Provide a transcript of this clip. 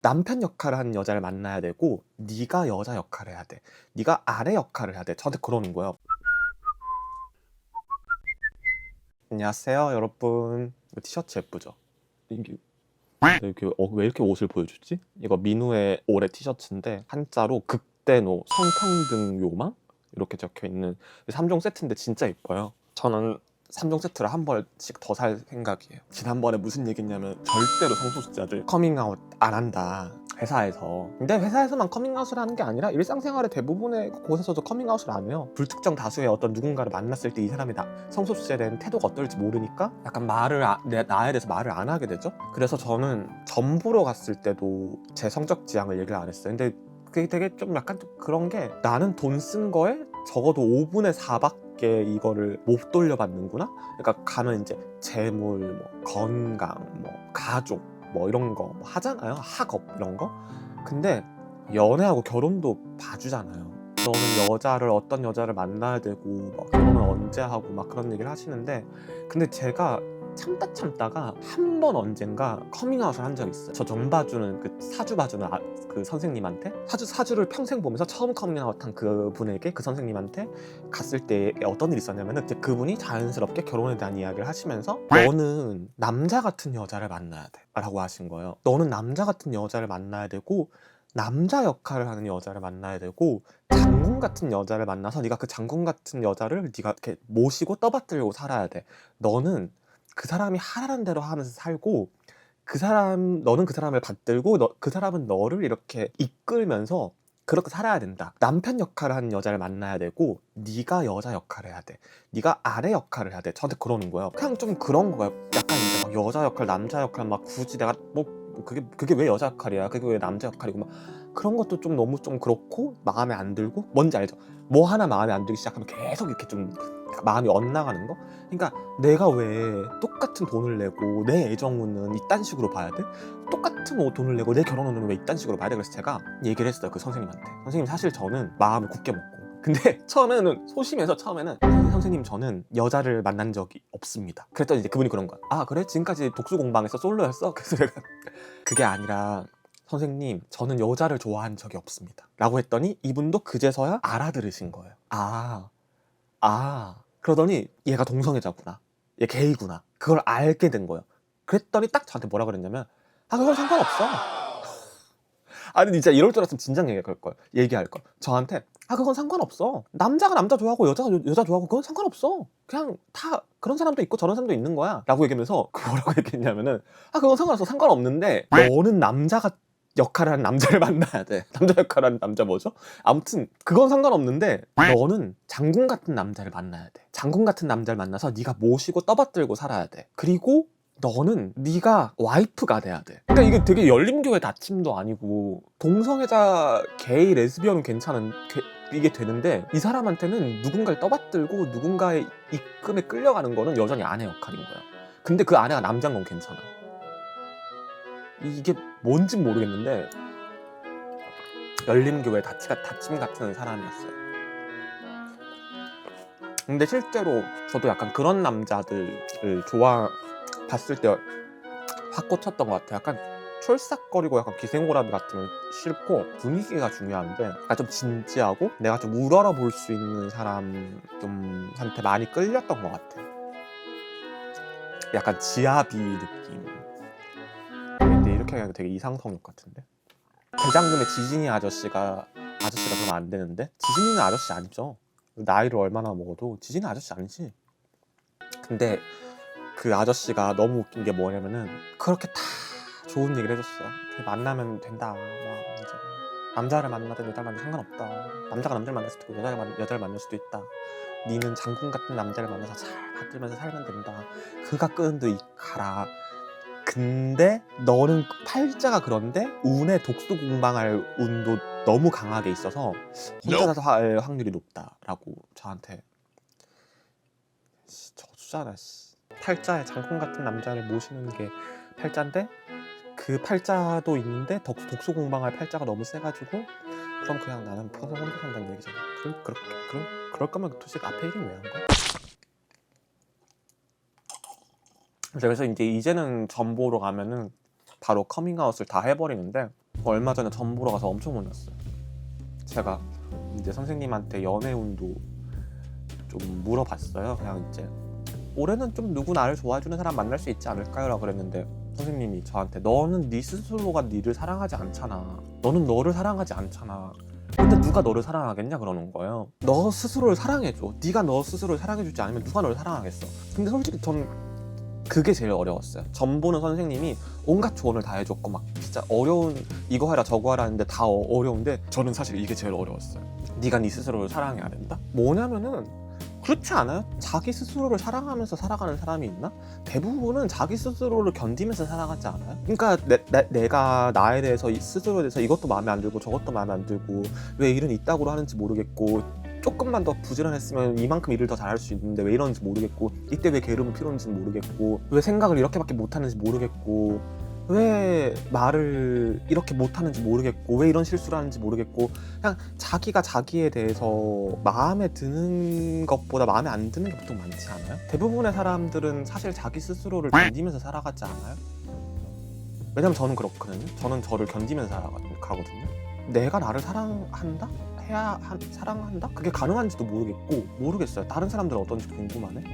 남편 역할을 하는 여자를 만나야 되고 네가 여자 역할을 해야 돼. 네가 아내 역할을 해야 돼. 저한테 그러는 거예요. 안녕하세요 여러분. 이거 티셔츠 예쁘죠? 이게 왜 이렇게 옷을 보여주지? 이거 민우의 올해 티셔츠인데 한자로 극대노 성평등 요망? 이렇게 적혀있는 3종 세트인데 진짜 예뻐요. 저는 3종 세트를 한 벌씩 더 살 생각이에요. 지난번에 무슨 얘기했냐면 절대로 성소수자들 커밍아웃 안 한다 회사에서. 근데 회사에서만 커밍아웃을 하는 게 아니라 일상생활의 대부분의 곳에서도 커밍아웃을 안 해요. 불특정 다수의 어떤 누군가를 만났을 때 이 사람이 성소수자에 대한 태도가 어떨지 모르니까 약간 나에 대해서 말을 안 하게 되죠. 그래서 저는 점 보러 갔을 때도 제 성적 지향을 얘기를 안 했어요. 근데 그게 되게 좀 약간 좀 그런 게, 나는 돈 쓴 거에 적어도 5분의 4밖에 이거를 못 돌려받는구나. 그러니까 가면 이제 재물, 뭐 건강, 뭐 가족, 뭐 이런 거 뭐 하잖아요. 학업 이런 거. 근데 연애하고 결혼도 봐주잖아요. 너는 어떤 여자를 만나야 되고 막 결혼은 언제 하고 막 그런 얘기를 하시는데, 근데 제가 참다가 한 번 언젠가 커밍아웃을 한 적이 있어요. 저 점 봐주는 그 사주 봐주는 그 선생님한테 사주를 평생 보면서 처음 커밍아웃한 그분에게, 그 선생님한테 갔을 때 어떤 일이 있었냐면은 이제 그분이 자연스럽게 결혼에 대한 이야기를 하시면서 너는 남자 같은 여자를 만나야 돼 라고 하신 거예요. 너는 남자 같은 여자를 만나야 되고 남자 역할을 하는 여자를 만나야 되고 장군 같은 여자를 만나서 네가 그 장군 같은 여자를 네가 이렇게 모시고 떠받들고 살아야 돼. 너는 그 사람이 하라는 대로 하면서 살고 너는 그 사람을 받들고 그 사람은 너를 이렇게 이끌면서 그렇게 살아야 된다. 남편 역할을 하는 여자를 만나야 되고 네가 여자 역할을 해야 돼. 네가 아내 역할을 해야 돼. 저한테 그러는 거예요. 그냥 좀 그런 거예요. 약간 이제 막 여자 역할, 남자 역할 막 굳이 내가 뭐 그게 왜 여자 역할이야? 그게 왜 남자 역할이고 막 그런 것도 좀 너무 좀 그렇고 마음에 안 들고, 뭔지 알죠? 뭐 하나 마음에 안 들기 시작하면 계속 이렇게 좀 마음이 엇나가는 거? 그러니까 내가 왜 똑같은 돈을 내고 내 애정운은 이딴 식으로 봐야 돼? 똑같은 돈을 내고 내 결혼운은 왜 이딴 식으로 봐야 돼? 그래서 제가 얘기를 했어요, 그 선생님한테. 선생님, 사실 저는 마음을 굳게 먹고, 근데 처음에는 소심해서 선생님 저는 여자를 만난 적이 없습니다. 그랬더니 이제 그분이 그런 거야. 아 그래? 지금까지 독수공방에서 솔로였어? 그래서 내가 그게 아니라 선생님 저는 여자를 좋아한 적이 없습니다 라고 했더니 이분도 그제서야 알아들으신 거예요. 그러더니 얘가 동성애자구나, 얘 게이구나, 그걸 알게 된 거예요. 그랬더니 딱 저한테 뭐라 그랬냐면 그건 상관없어. 아니 진짜 이럴 줄 알았으면 진작 얘기할 걸. 저한테 그건 상관없어. 남자가 남자 좋아하고 여자가 여자 좋아하고 그건 상관없어. 그냥 다 그런 사람도 있고 저런 사람도 있는 거야 라고 얘기하면서 뭐라고 얘기했냐면은 그건 상관없어. 상관없는데 너는 남자가 역할을 하는 남자를 만나야 돼. 남자 역할을 하는 남자 뭐죠? 아무튼 그건 상관없는데 너는 장군 같은 남자를 만나야 돼. 장군 같은 남자를 만나서 네가 모시고 떠받들고 살아야 돼. 그리고 너는 네가 와이프가 돼야 돼. 그러니까 이게 되게 열린교회 다짐도 아니고 동성애자, 게이, 레즈비언은 괜찮은 이게 되는데, 이 사람한테는 누군가를 떠받들고 누군가의 입금에 끌려가는 거는 여전히 아내 역할인 거야. 근데 그 아내가 남자인 건 괜찮아. 이게 뭔진 모르겠는데 열린교회 다짐 같은 사람이었어요. 근데 실제로 저도 약간 그런 남자들을 봤을 때 확 꽂혔던 것 같아요. 약간 촐싹거리고 약간 기생오라비 같은 건 싫고 분위기가 중요한데 약간 좀 진지하고 내가 좀 우러러 볼 수 있는 사람 한테 많이 끌렸던 것 같아요. 약간 지아비 느낌. 근데 이렇게 하니까 되게 이상성욕 같은데? 대장금의 지진이 아저씨가 그러면 안 되는데? 지진이는 아저씨 아니죠. 나이를 얼마나 먹어도 지진이 아저씨 아니지. 근데 그 아저씨가 너무 웃긴 게 뭐냐면은 그렇게 다 좋은 얘기를 해줬어요. 만나면 된다. 이제 남자를 만나든 여자를 만나든 상관없다. 남자가 남자를 만날 수도 있고 여자를 만날 수도 있다. 니는 장군 같은 남자를 만나서 잘 받들면서 살면 된다. 그가 끄는 듯 가라. 근데 너는 팔자가 그런데 운에 독수공방할 운도 너무 강하게 있어서 혼자서 할 확률이 높다라고 저한테. 저주잖아. 팔자에 장군 같은 남자를 모시는 게 팔자인데 그 팔자도 있는데 독수공방할 팔자가 너무 세가지고 그럼 그냥 나는 혼자 산다는 얘기잖아. 그럴 거면 도대체 앞에 이름 왜 한 거야? 그래서 이제는 점 보러 가면은 바로 커밍아웃을 다 해버리는데, 얼마 전에 점 보러 가서 엄청 혼났어요. 제가 이제 선생님한테 연애운도 좀 물어봤어요. 그냥 이제 올해는 좀 누구 나를 좋아해주는 사람 만날 수 있지 않을까요? 라고 그랬는데 선생님이 저한테 너는 네 스스로가 니를 사랑하지 않잖아. 너는 너를 사랑하지 않잖아. 근데 누가 너를 사랑하겠냐 그러는 거예요. 너 스스로를 사랑해줘. 네가 너 스스로를 사랑해주지 않으면 누가 너를 사랑하겠어. 근데 솔직히 전 그게 제일 어려웠어요. 점 보는 선생님이 온갖 조언을 다 해줬고 막 진짜 어려운 이거 해라 저거 하라 하는데 다 어려운데 저는 사실 이게 제일 어려웠어요. 네가 네 스스로를 사랑해야 된다? 뭐냐면은 그렇지 않아요? 자기 스스로를 사랑하면서 살아가는 사람이 있나? 대부분은 자기 스스로를 견디면서 살아가지 않아요? 그러니까 내가 나에 대해서 스스로에 대해서 이것도 마음에 안 들고 저것도 마음에 안 들고 왜 일은 이따구로 하는지 모르겠고 조금만 더 부지런했으면 이만큼 일을 더 잘할 수 있는데 왜 이러는지 모르겠고 이때 왜 게으름이 필요한지 모르겠고 왜 생각을 이렇게밖에 못하는지 모르겠고 왜 말을 이렇게 못하는지 모르겠고 왜 이런 실수를 하는지 모르겠고 그냥 자기가 자기에 대해서 마음에 드는 것보다 마음에 안 드는 게 보통 많지 않아요? 대부분의 사람들은 사실 자기 스스로를 견디면서 살아가지 않아요? 왜냐면 저는 그렇거든요. 저는 저를 견디면서 살아가거든요. 내가 나를 사랑한다? 사랑한다? 그게 가능한지도 모르겠고 모르겠어요. 다른 사람들은 어떤지 궁금하네.